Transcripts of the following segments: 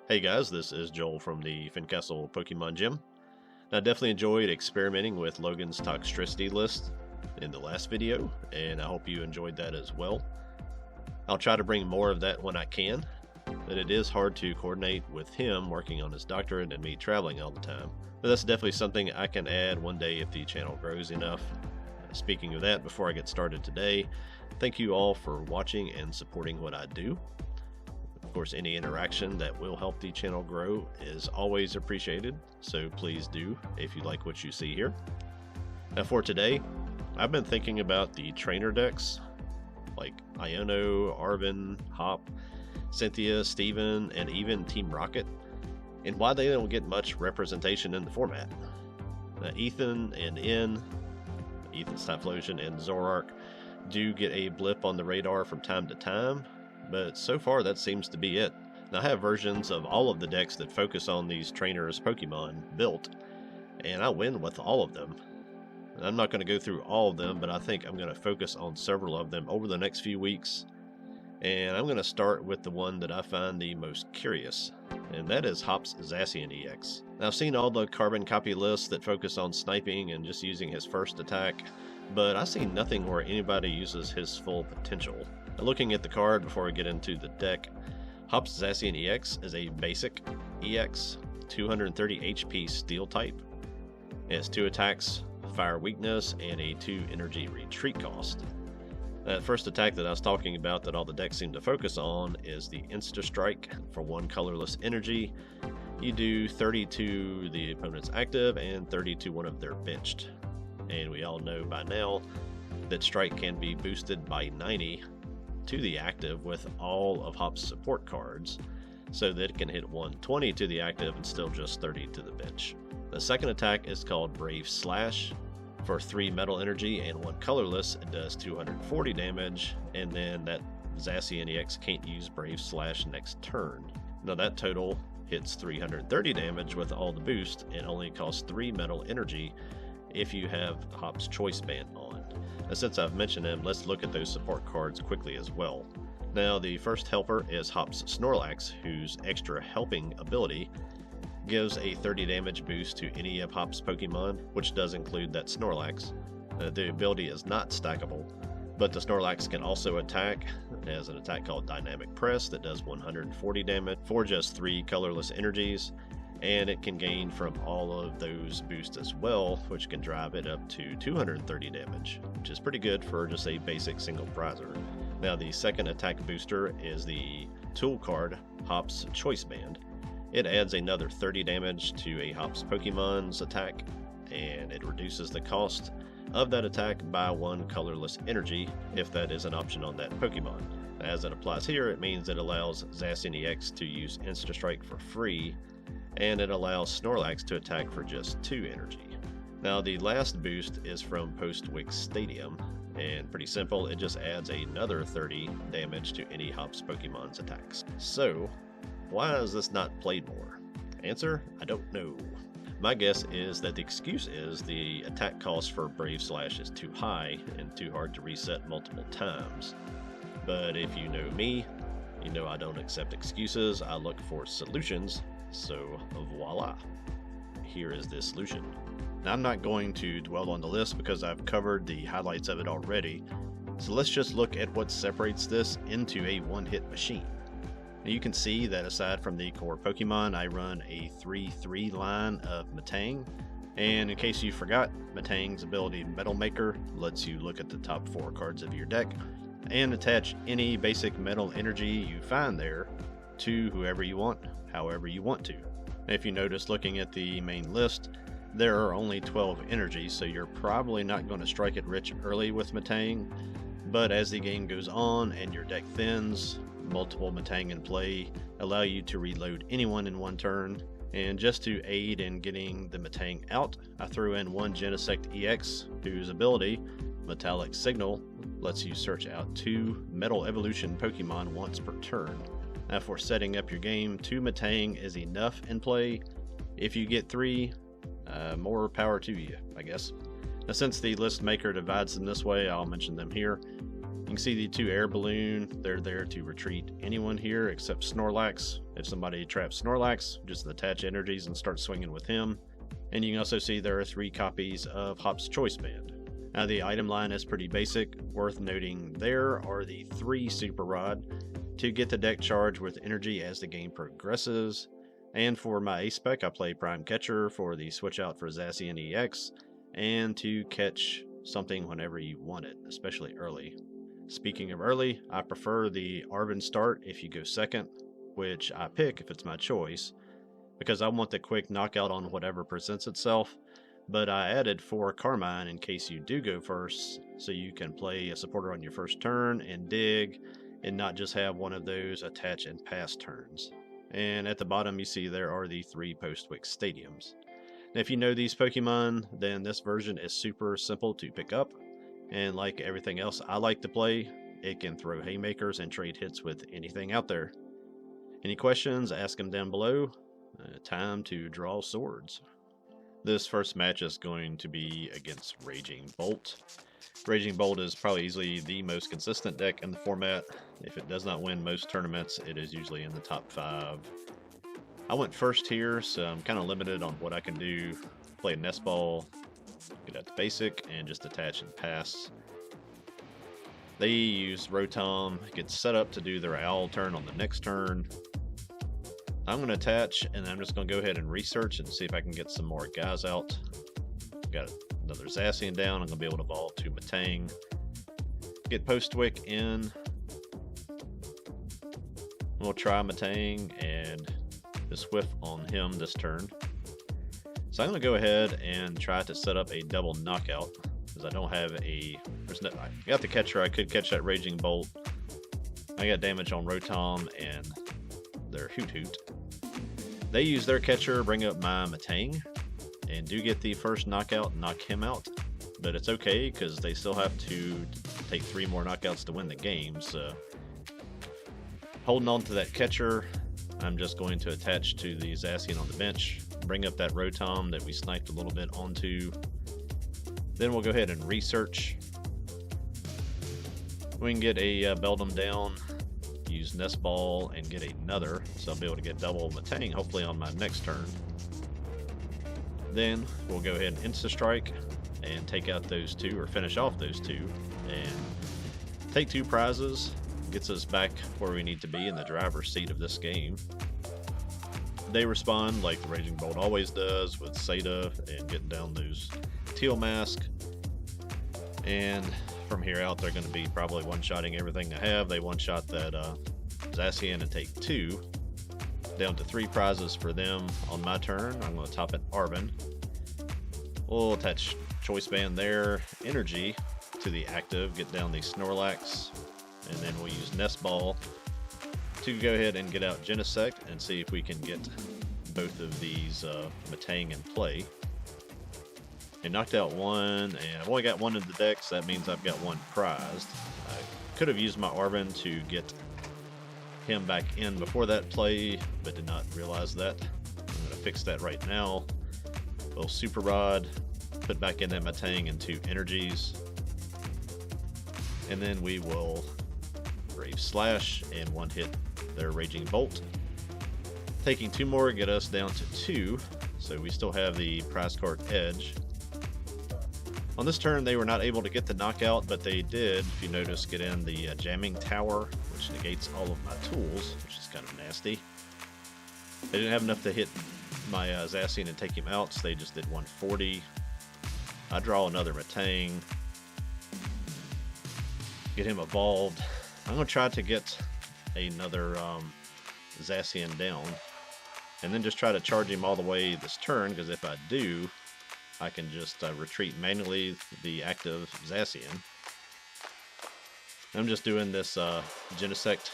Hey guys, this is Joel from the Fincastle Pokemon Gym. I definitely enjoyed experimenting with Logan's Toxtricity list in the last video, and I hope you enjoyed that as well. I'll try to bring more of that when I can, but it is hard to coordinate with him working on his doctorate and me traveling all the time. But that's definitely something I can add one day if the channel grows enough. Speaking of that, before I get started today, thank you all for watching and supporting what I do. Of course, any interaction that will help the channel grow is always appreciated, so please do if you like what you see here. Now for today, I've been thinking about the trainer decks like Iono, Arven, Hop, Cynthia, Steven, and even Team Rocket, and why they don't get much representation in the format. Now, Ethan and Ethan's Typhlosion and Zoroark do get a blip on the radar from time to time, but so far that seems to be it. Now, I have versions of all of the decks that focus on these trainers Pokemon built, and I win with all of them. I'm not going to go through all of them, but I think I'm going to focus on several of them over the next few weeks. And I'm going to start with the one that I find the most curious, and that is Hop's Zacian EX. Now, I've seen all the carbon copy lists that focus on sniping and just using his first attack, but I see nothing where anybody uses his full potential. Now, looking at the card before I get into the deck, Hop's Zacian EX is a basic EX, 230 HP steel type. It has 2 attacks, fire weakness, and a 2 energy retreat cost. That first attack that I was talking about that all the decks seem to focus on is the Insta Strike for 1 colorless energy. You do 30 to the opponent's active and 30 to one of their benched. And we all know by now that Strike can be boosted by 90 to the active with all of Hop's support cards, so that it can hit 120 to the active and still just 30 to the bench. The second attack is called Brave Slash. For 3 metal energy and 1 colorless, it does 240 damage, and then that Zacian EX can't use Brave Slash next turn. Now that total hits 330 damage with all the boost, and only costs 3 metal energy if you have Hop's Choice Band on. Now, since I've mentioned him, let's look at those support cards quickly as well. Now, the first helper is Hop's Snorlax, whose extra helping ability gives a 30 damage boost to any of Hop's Pokemon, which does include that Snorlax. The ability is not stackable, but the Snorlax can also attack. It has an attack called Dynamic Press that does 140 damage for just 3 colorless energies, and it can gain from all of those boosts as well, which can drive it up to 230 damage, which is pretty good for just a basic single prizer. Now, the second attack booster is the tool card, Hop's Choice Band. It adds another 30 damage to a Hop's Pokemon's attack, and it reduces the cost of that attack by 1 colorless energy if that is an option on that Pokemon. As it applies here, it means it allows Zacian EX to use Insta Strike for free, and it allows Snorlax to attack for just 2 energy. Now, the last boost is from Postwick Stadium, and pretty simple, it just adds another 30 damage to any Hop's Pokemon's attacks. So, why is this not played more? Answer, I don't know. My guess is that the excuse is the attack cost for Brave Slash is too high and too hard to reset multiple times. But if you know me, you know I don't accept excuses, I look for solutions, so voila. Here is the solution. Now, I'm not going to dwell on the list because I've covered the highlights of it already, so let's just look at what separates this into a one-hit machine. You can see that aside from the core Pokemon, I run a 3-3 line of Metang, and in case you forgot, Metang's ability Metal Maker lets you look at the top 4 cards of your deck and attach any basic metal energy you find there to whoever you want, however you want to. If you notice looking at the main list, there are only 12 energies, so you're probably not going to strike it rich early with Metang, but as the game goes on and your deck thins, multiple Metang in play allow you to reload anyone in 1 turn, and just to aid in getting the Metang out, I threw in 1 Genesect EX, whose ability, Metallic Signal, lets you search out 2 Metal Evolution Pokemon once per turn. Now, for setting up your game, 2 Metang is enough in play. If you get 3, more power to you, I guess. Now, since the list maker divides them this way, I'll mention them here. You can see the 2 air balloon. They're there to retreat anyone here except Snorlax. If somebody traps Snorlax, just attach energies and start swinging with him. And you can also see there are 3 copies of Hop's Choice Band. Now the item line is pretty basic. Worth noting there are the 3 Super Rod to get the deck charged with energy as the game progresses. And for my ace spec, I play Prime Catcher for the switch out for Zacian EX, and to catch something whenever you want it, especially early. Speaking of early, I prefer the Arven start if you go second, which I pick if it's my choice, because I want the quick knockout on whatever presents itself, but I added 4 Carmine in case you do go first, so you can play a supporter on your first turn and dig, and not just have one of those attach and pass turns. And at the bottom you see there are the 3 Postwick Stadiums. Now if you know these Pokemon, then this version is super simple to pick up, and like everything else I like to play, it can throw haymakers and trade hits with anything out there. Any questions, ask them down below. Time to draw swords. This first match is going to be against Raging Bolt. Raging Bolt is probably easily the most consistent deck in the format. If it does not win most tournaments, it is usually in the top 5. I went first here, so I'm kind of limited on what I can do. Play a Nest Ball, get out to basic, and just attach and pass. They use Rotom, get set up to do their Owl turn on the next turn. I'm going to attach, and I'm just going to go ahead and research and see if I can get some more guys out. Got another Zacian down. I'm going to be able to evolve to Metang. Get Postwick in. We'll try Metang and just whiff on him this turn. So I'm going to go ahead and try to set up a double knockout, because I don't have a... I got the catcher. I could catch that Raging Bolt. I got damage on Rotom and their Hoot Hoot. They use their catcher, bring up my Metang, and do get the first knockout and knock him out. But it's okay, because they still have to take 3 more knockouts to win the game. So holding on to that catcher, I'm just going to attach to the Zacian on the bench, bring up that Rotom that we sniped a little bit onto. Then we'll go ahead and research. We can get a Beldum down, use Nest Ball, and get another, so I'll be able to get double Metang hopefully on my next turn. Then we'll go ahead and Insta-Strike and take out those 2, or finish off those 2, and take 2 prizes. Gets us back where we need to be in the driver's seat of this game. They respond like the Raging Bolt always does with Seda and getting down those Teal Mask. And from here out, they're going to be probably one-shotting everything I have. They one-shot that Zacian and take 2. Down to 3 prizes for them on my turn. I'm going to top it Arven. We'll attach Choice Band there. Energy to the active. Get down the Snorlax. And then we'll use Nest Ball to go ahead and get out Genesect and see if we can get both of these Metang in play. And knocked out 1, and I've only got 1 in the deck, so that means I've got 1 prized. I could have used my Arven to get him back in before that play, but did not realize that. I'm going to fix that right now. Little Super Rod, put back in that Metang and 2 energies. And then we will Brave Slash and 1-hit their Raging Bolt. Taking 2 more, get us down to 2, so we still have the prize card edge. On this turn, they were not able to get the knockout, but they did, if you notice, get in the Jamming Tower, which negates all of my tools, which is kind of nasty. They didn't have enough to hit my Zacian and take him out, so they just did 140. I draw another Metang. Get him evolved. I'm going to try to get another Zacian down, and then just try to charge him all the way this turn, because if I do, I can just retreat manually the active Zacian. I'm just doing this Genesect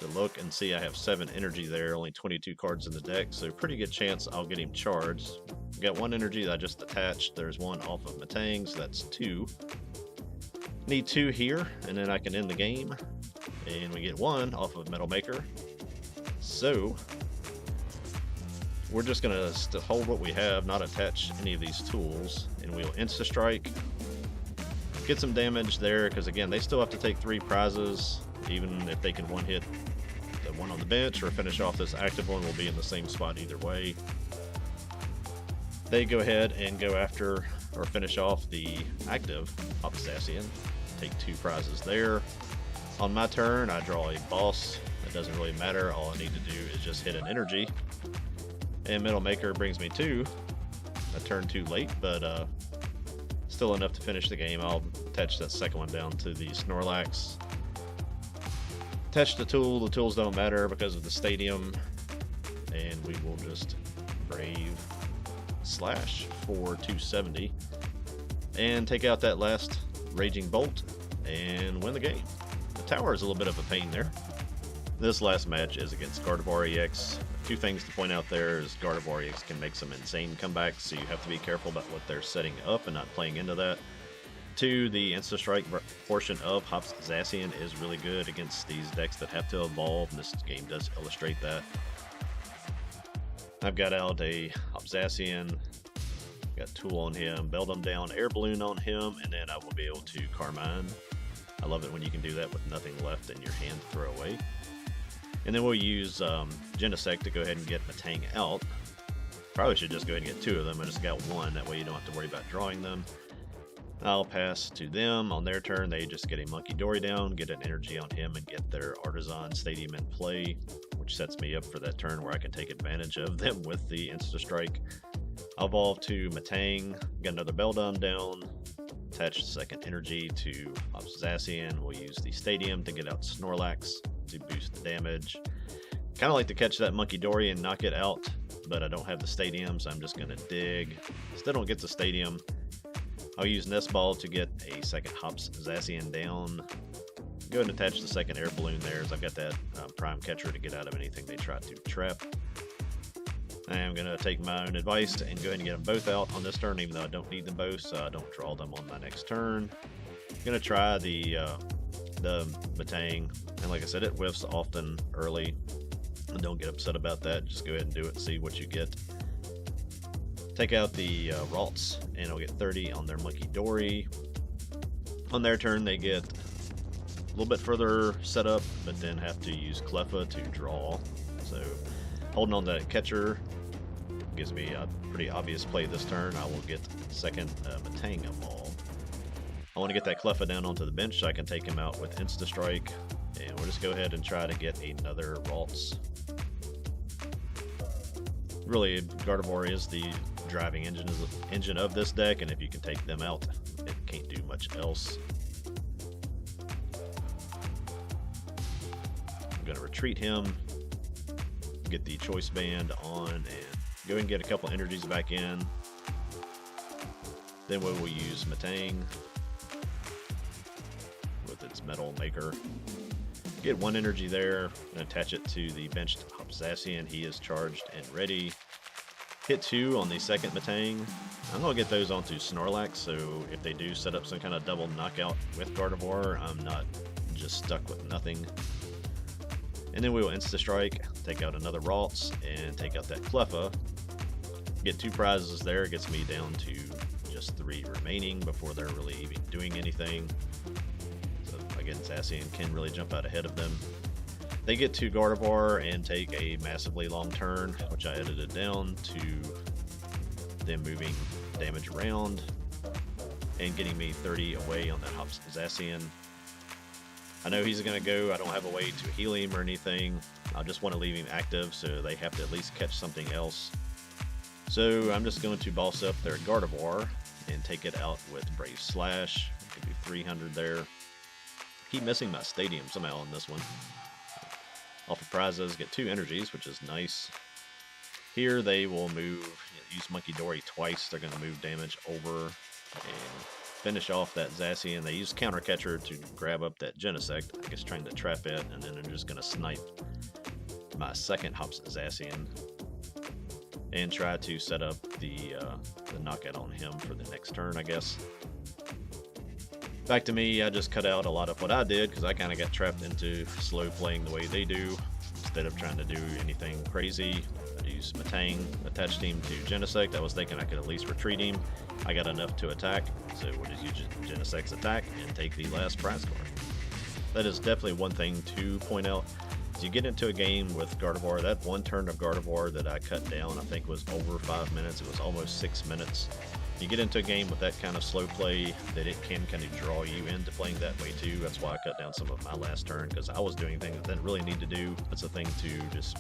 to look and see. I have 7 energy there, only 22 cards in the deck, so pretty good chance I'll get him charged. Got 1 energy that I just attached. There's 1 off of Metang, so that's 2. Need 2 here, and then I can end the game. And we get 1 off of Metal Maker. So we're just going to hold what we have, not attach any of these tools, and we'll Insta-Strike. Get some damage there, because again, they still have to take 3 prizes, even if they can one-hit the one on the bench or finish off this active one. Will be in the same spot either way. They go ahead and go after or finish off the active Zacian. Take 2 prizes there. On my turn, I draw a boss. It doesn't really matter. All I need to do is just hit an energy. And Metal Maker brings me 2. A turn too late, but still enough to finish the game. I'll attach that second one down to the Snorlax. Attach the tool. The tools don't matter because of the stadium. And we will just Brave Slash for 270. And take out that last Raging Bolt and win the game. The tower is a little bit of a pain there. This last match is against Gardevoir EX. 2 things to point out there is Gardevoir EX can make some insane comebacks, so you have to be careful about what they're setting up and not playing into that. 2, the Insta Strike portion of Zacian is really good against these decks that have to evolve, and this game does illustrate that. I've got out a Zacian, got Tool on him, Beldum down, Air Balloon on him, and then I will be able to Carmine. I love it when you can do that with nothing left in your hand to throw away. And then we'll use Genesect to go ahead and get Metang out. Probably should just go ahead and get 2 of them. I just got 1, that way you don't have to worry about drawing them. I'll pass to them. On their turn, they just get a Monkey Dory down, get an energy on him, and get their Artisan Stadium in play, which sets me up for that turn where I can take advantage of them with the Insta Strike. I'll evolve to Metang, get another Beldum down, attach the second energy to Zacian. We'll use the Stadium to get out Snorlax to boost the damage. Kind of like to catch that Monkey Dory and knock it out, but I don't have the Stadium, so I'm just going to dig. Still don't get the Stadium. I'll use Nest Ball to get a second Zacian down. Go ahead and attach the second Air Balloon there, as I've got that Prime Catcher to get out of anything they try to trap. I am going to take my own advice and go ahead and get them both out on this turn, even though I don't need them both, so I don't draw them on my next turn. I'm going to try the Metang, and like I said, it whiffs often early. Don't get upset about that. Just go ahead and do it and see what you get. Take out the Ralts, and I'll get 30 on their Monkey Dory. On their turn, they get a little bit further set up, but then have to use Cleffa to draw. So holding on to that catcher gives me a pretty obvious play this turn. I will get second Metang Evolve. I want to get that Cleffa down onto the bench so I can take him out with Insta Strike, and we'll just go ahead and try to get another Ralts. Really, Gardevoir is the driving engine of this deck, and if you can take them out, it can't do much else. I'm going to retreat him, get the Choice Band on, and go ahead and get a couple energies back in. Then we will use Metang with its Metal Maker. Get 1 energy there and attach it to the benched Zacian. He is charged and ready. Hit 2 on the second Metang. I'm going to get those onto Snorlax, so if they do set up some kind of double knockout with Gardevoir, I'm not just stuck with nothing. And then we will Insta Strike, take out another Ralts, and take out that Cleffa. Get 2 prizes there, gets me down to just 3 remaining before they're really even doing anything. So again, Zacian can really jump out ahead of them. They get to Gardevoir and take a massively long turn, which I edited down to them moving damage around and getting me 30 away on that Zacian. I know he's going to go. I don't have a way to heal him or anything. I just want to leave him active, so they have to at least catch something else. So I'm just going to boss up their Gardevoir and take it out with Brave Slash. Could be 300 there. Keep missing my Stadium somehow on this one. Off of prizes, get 2 energies, which is nice. Here they will move, use Monkey Dory twice. They're going to move damage over and finish off that Zacian. They use Counter Catcher to grab up that Genesect, I guess trying to trap it, and then they're just going to snipe my second Zacian and try to set up the knockout on him for the next turn, I guess. Back to me, I just cut out a lot of what I did because I kind of got trapped into slow playing the way they do. Instead of trying to do anything crazy, I used Metang, attached him to Genesect. I was thinking I could at least retreat him. I got enough to attack, so we'll just use Genesect's attack and take the last prize card. That is definitely one thing to point out. As you get into a game with Gardevoir, that one turn of Gardevoir that I cut down, I think was over 5 minutes. It was almost 6 minutes. You get into a game with that kind of slow play, that it can kind of draw you into playing that way too. That's why I cut down some of my last turn, because I was doing things I didn't really need to do. That's a thing to just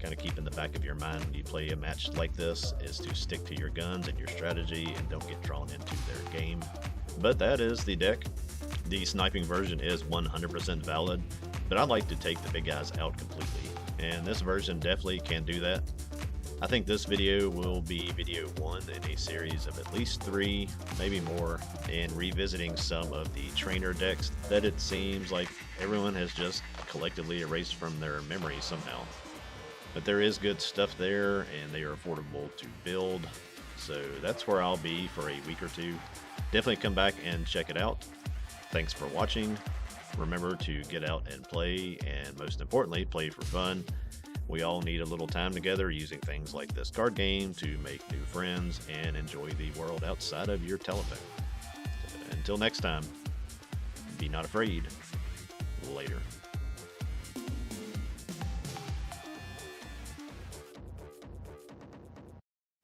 kind of keep in the back of your mind when you play a match like this, is to stick to your guns and your strategy and don't get drawn into their game. But that is the deck. The sniping version is 100% valid, but I like to take the big guys out completely, and this version definitely can do that. I think this video will be video 1 in a series of at least 3, maybe more, and revisiting some of the trainer decks that it seems like everyone has just collectively erased from their memory somehow. But there is good stuff there, and they are affordable to build, so that's where I'll be for a week or two. Definitely come back and check it out. Thanks for watching. Remember to get out and play, and most importantly, play for fun. We all need a little time together using things like this card game to make new friends and enjoy the world outside of your telephone. Until next time, be not afraid. Later.